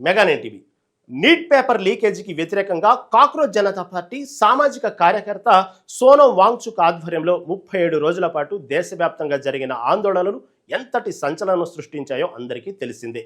Mega Nine TV. Neat paper లీకేజీకి వ్యతిరేకంగా cockroach Janata party సామాజిక కార్యకర్త సోనం వాంగ్చుక్ ఆధ్వర్యంలో 37 రోజుల పాటు దేశవ్యాప్తంగా జరిగిన ఆందోళనలు ఎంతటి సంచలనం సృష్టించాయో అందరికీ తెలిసిందే.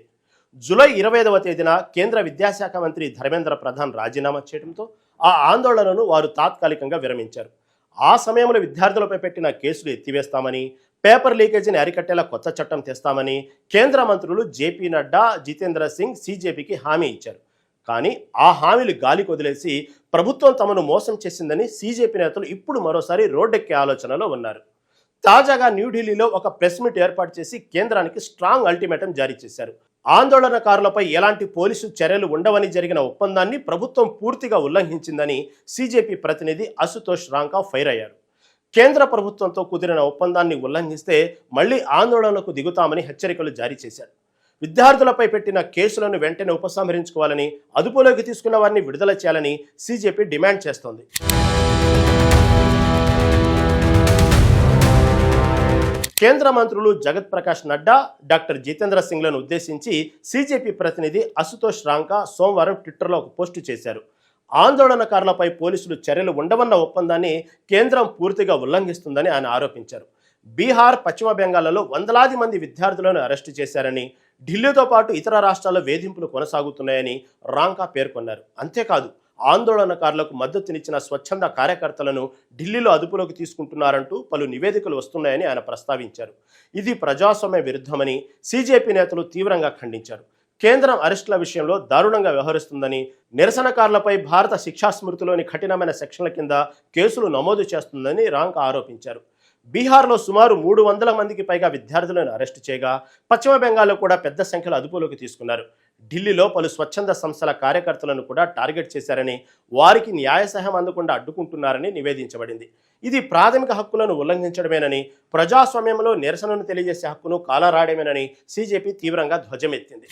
జూలై 25వ తేదీన కేంద్ర విద్యాశాఖ మంత్రి ధర్మేంద్ర ప్రధాన్ రాజీనామా చేయడంతో ఆ ఆందోళనను వారు తాత్కాలికంగా విరమించారు. ఆ సమయంలో విద్యార్థులపై పెట్టిన కేసులు ఎత్తివేస్తామని, పేపర్ లీకేజీని అరికట్టేలా కొత్త చట్టం తెస్తామని కేంద్ర మంత్రులు జేపీ నడ్డా, జితేంద్ర సింగ్ సీజేపీకి హామీ ఇచ్చారు. కానీ ఆ హామీలు గాలికి వదిలేసి ప్రభుత్వం తమను మోసం చేసిందని సీజేపీ నేతలు ఇప్పుడు మరోసారి రోడ్డెక్కే ఆలోచనలో ఉన్నారు. తాజాగా న్యూఢిల్లీలో ఒక ప్రెస్ మీట్ ఏర్పాటు చేసి కేంద్రానికి స్ట్రాంగ్ అల్టిమేటం జారీ చేశారు. ఆందోళనకారులపై ఎలాంటి పోలీసు చర్యలు ఉండవని జరిగిన ఒప్పందాన్ని ప్రభుత్వం పూర్తిగా ఉల్లంఘించిందని సీజేపీ ప్రతినిధి అశుతోష్ రాంకా ఫైర్ అయ్యారు. కేంద్ర ప్రభుత్వంతో కుదిరిన ఒప్పందాన్ని ఉల్లంఘిస్తే మళ్లీ ఆందోళనకు దిగుతామని హెచ్చరికలు జారీ చేశారు. విద్యార్థులపై పెట్టిన కేసులను వెంటనే ఉపసంహరించుకోవాలని, అదుపులోకి తీసుకున్న వారిని విడుదల చేయాలని సీజేపీ డిమాండ్ చేస్తోంది. కేంద్ర మంత్రులు జగత్ ప్రకాష్ నడ్డా, డాక్టర్ జితేంద్ర సింగ్లను ఉద్దేశించి సీజేపీ ప్రతినిధి అశుతోష్ రాంకా సోమవారం ట్విట్టర్లో ఒక పోస్టు చేశారు. ఆందోళనకారులపై పోలీసులు చర్యలు ఉండవన్న ఒప్పందాన్ని కేంద్రం పూర్తిగా ఉల్లంఘిస్తుందని ఆయన ఆరోపించారు. బీహార్, పశ్చిమ బెంగాల్లో వందలాది మంది విద్యార్థులను అరెస్టు చేశారని, ఢిల్లీతో పాటు ఇతర రాష్ట్రాల్లో వేధింపులు కొనసాగుతున్నాయని రాంకా పేర్కొన్నారు. అంతేకాదు, ఆందోళనకారులకు మద్దతునిచ్చిన స్వచ్ఛంద కార్యకర్తలను ఢిల్లీలో అదుపులోకి తీసుకుంటున్నారంటూ పలు నివేదికలు వస్తున్నాయని ఆయన ప్రస్తావించారు. ఇది ప్రజాస్వామ్య విరుద్ధమని సీజేపీ నేతలు తీవ్రంగా ఖండించారు. కేంద్రం అరెస్టుల విషయంలో దారుణంగా వ్యవహరిస్తుందని, నిరసనకారులపై భారత శిక్షా స్మృతిలోని కఠినమైన సెక్షన్ల కింద కేసులు నమోదు చేస్తుందని రాంకా ఆరోపించారు. బీహార్లో సుమారు 300 మందికి పైగా విద్యార్థులను అరెస్టు చేయగా, పశ్చిమ బెంగాల్లో కూడా పెద్ద సంఖ్యలో అదుపులోకి తీసుకున్నారు. ఢిల్లీలో పలు స్వచ్ఛంద సంస్థల కార్యకర్తలను కూడా టార్గెట్ చేశారని, వారికి న్యాయ సహాయం అందకుండా అడ్డుకుంటున్నారని నివేదించబడింది. ఇది ప్రాథమిక హక్కులను ఉల్లంఘించడమేనని, ప్రజాస్వామ్యంలో నిరసనను తెలియజేసే హక్కును కాలరాయడమేనని సీజేపీ తీవ్రంగా ధ్వజమెత్తింది.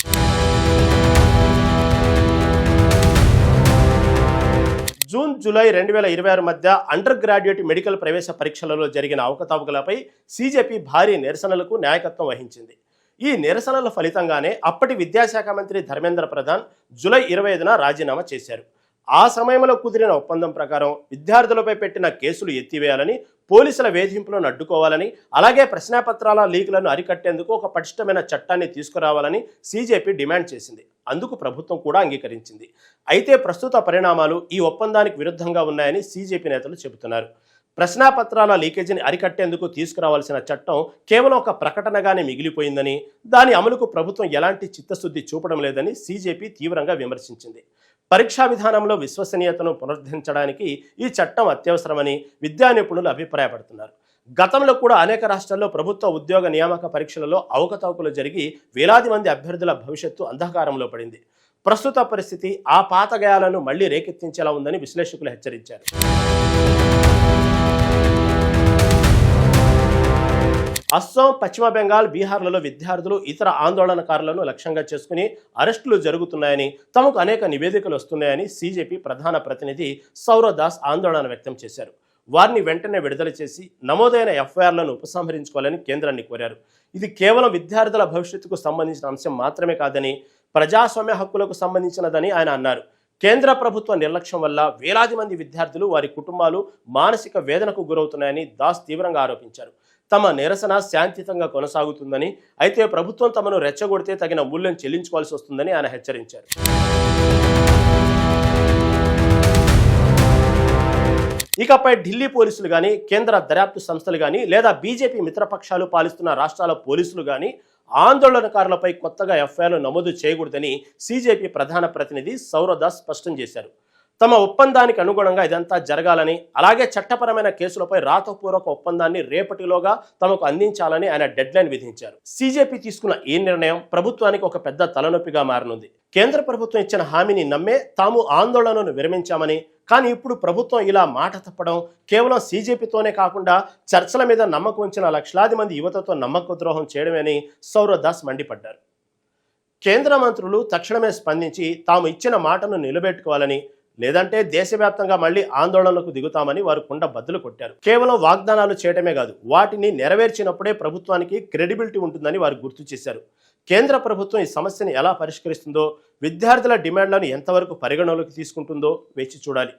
జూన్, జూలై 2026 మధ్య అండర్ గ్రాడ్యుయేట్ మెడికల్ ప్రవేశ పరీక్షలలో జరిగిన అవకతవకలపై సీజేపీ భారీ నిరసనలకు నాయకత్వం వహించింది. ఈ నిరసనల ఫలితంగానే అప్పటి విద్యాశాఖ మంత్రి ధర్మేంద్ర ప్రధాన్ జూలై 25న రాజీనామా చేశారు. ఆ సమయంలో కుదిరిన ఒప్పందం ప్రకారం విద్యార్థులపై పెట్టిన కేసులు ఎత్తివేయాలని, పోలీసుల వేధింపులను అడ్డుకోవాలని, అలాగే ప్రశ్నాపత్రాల లీకులను అరికట్టేందుకు ఒక పటిష్టమైన చట్టాన్ని తీసుకురావాలని సీజేపీ డిమాండ్ చేసింది. అందుకు ప్రభుత్వం కూడా అంగీకరించింది. అయితే ప్రస్తుత పరిణామాలు ఈ ఒప్పందానికి విరుద్ధంగా ఉన్నాయని సీజేపీ నేతలు చెబుతున్నారు. ప్రశ్నాపత్రాల లీకేజీని అరికట్టేందుకు తీసుకురావాల్సిన చట్టం కేవలం ఒక ప్రకటనగానే మిగిలిపోయిందని, దాని అమలుకు ప్రభుత్వం ఎలాంటి చిత్తశుద్ధి చూపడం లేదని సీజేపీ తీవ్రంగా విమర్శించింది. పరీక్షా విధానంలో విశ్వసనీయతను పునరుద్ధరించడానికి ఈ చట్టం అత్యవసరమని విద్యా నిపుణులు అభిప్రాయపడుతున్నారు. గతంలో కూడా అనేక రాష్ట్రాల్లో ప్రభుత్వ ఉద్యోగ నియామక పరీక్షలలో అవకతవకలు జరిగి వేలాది మంది అభ్యర్థుల భవిష్యత్తు అంధకారంలో పడింది. ప్రస్తుత పరిస్థితి ఆ పాత గాయాలను మళ్లీ రేకెత్తించేలా ఉందని విశ్లేషకులు హెచ్చరించారు. అస్సాం, పశ్చిమ బెంగాల్, బీహార్లలో విద్యార్థులు ఇతర ఆందోళనకారులను లక్ష్యంగా చేసుకుని అరెస్టులు జరుగుతున్నాయని, తమకు అనేక నివేదికలు వస్తున్నాయని సీజేపీ ప్రధాన ప్రతినిధి సౌరదాస్ ఆందోళన వ్యక్తం చేశారు. వారిని వెంటనే విడుదల చేసి నమోదైన ఎఫ్ఐఆర్లను ఉపసంహరించుకోవాలని కేంద్రాన్ని కోరారు. ఇది కేవలం విద్యార్థుల భవిష్యత్తుకు సంబంధించిన అంశం మాత్రమే కాదని, ప్రజాస్వామ్య హక్కులకు సంబంధించినదని ఆయన అన్నారు. కేంద్ర ప్రభుత్వ నిర్లక్ష్యం వల్ల వేలాది మంది విద్యార్థులు, వారి కుటుంబాలు మానసిక వేదనకు గురవుతున్నాయని దాస్ తీవ్రంగా ఆరోపించారు. తమ నిరసన శాంతియుతంగా కొనసాగుతుందని, అయితే ప్రభుత్వం తమను రెచ్చగొడితే తగిన మూల్యం చెల్లించుకోవాల్సి వస్తుందని ఆయన హెచ్చరించారు. ఇకపై ఢిల్లీ పోలీసులు కానీ, కేంద్ర దర్యాప్తు సంస్థలు కానీ, లేదా బీజేపీ మిత్రపక్షాలు పాలిస్తున్న రాష్ట్రాల పోలీసులు కానీ ఆందోళనకారులపై కొత్తగా ఎఫ్ఐఆర్లు నమోదు చేయకూడదని సీజేపీ ప్రధాన ప్రతినిధి సౌరదాస్ స్పష్టం చేశారు. తమ ఒప్పందానికి అనుగుణంగా ఇదంతా జరగాలని, అలాగే చట్టపరమైన కేసులపై రాతపూర్వక ఒప్పందాన్ని రేపటిలోగా తమకు అందించాలని ఆయన డెడ్లైన్ విధించారు. సీజేపీ తీసుకున్న ఈ నిర్ణయం ప్రభుత్వానికి ఒక పెద్ద తలనొప్పిగా మారనుంది. కేంద్ర ప్రభుత్వం ఇచ్చిన హామీని నమ్మే తాము ఆందోళనను విరమించామని, కానీ ఇప్పుడు ప్రభుత్వం ఇలా మాట తప్పడం కేవలం సీజేపీతోనే కాకుండా చర్చల మీద నమ్మకం ఉంచిన లక్షలాది మంది యువతతో నమ్మక ద్రోహం చేయడమని సౌరదాస్ మండిపడ్డారు. కేంద్ర మంత్రులు తక్షణమే స్పందించి తాము ఇచ్చిన మాటను నిలబెట్టుకోవాలని, లేదంటే దేశవ్యాప్తంగా మళ్లీ ఆందోళనలకు దిగుతామని వారు కుండ బద్దలు కొట్టారు. కేవలం వాగ్దానాలు చేయటమే కాదు, వాటిని నెరవేర్చినప్పుడే ప్రభుత్వానికి క్రెడిబిలిటీ ఉంటుందని వారు గుర్తు చేశారు. కేంద్ర ప్రభుత్వం ఈ సమస్యను ఎలా పరిష్కరిస్తుందో, విద్యార్థుల డిమాండ్లను ఎంతవరకు పరిగణలోకి తీసుకుంటుందో వేచి చూడాలి.